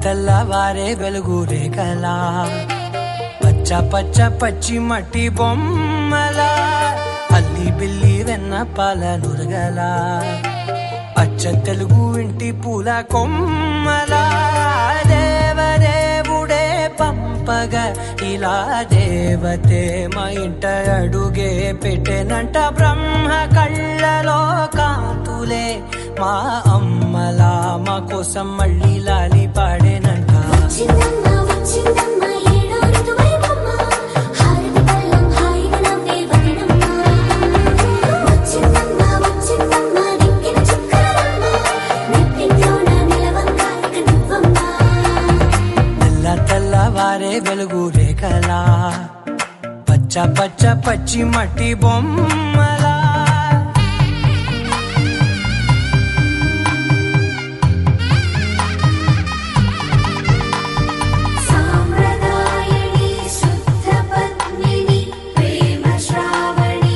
తెల్లవారే వెలుగు రేఖలా పచ్చ పచ్చ పచ్చి మట్టి బొమ్మలా అల్లి బిల్లి వెన్న పాల నురగలా అచ్చ తెలుగు ఇంటి పూల కొమ్మలా దేవదేవుడే పంపగా ఇలా దేవతే మా ఇంట అడుగే పెట్టెనంట బ్రహ్మ కళ్ళలో కాంతులే మా అమ్మలా మా కోసం మళ్ళీ లాలి పాడేనంట తెల్లవారే వెలుగు రేఖలా పచ్చ పచ్చ పచ్చి మట్టి బొమ్మలా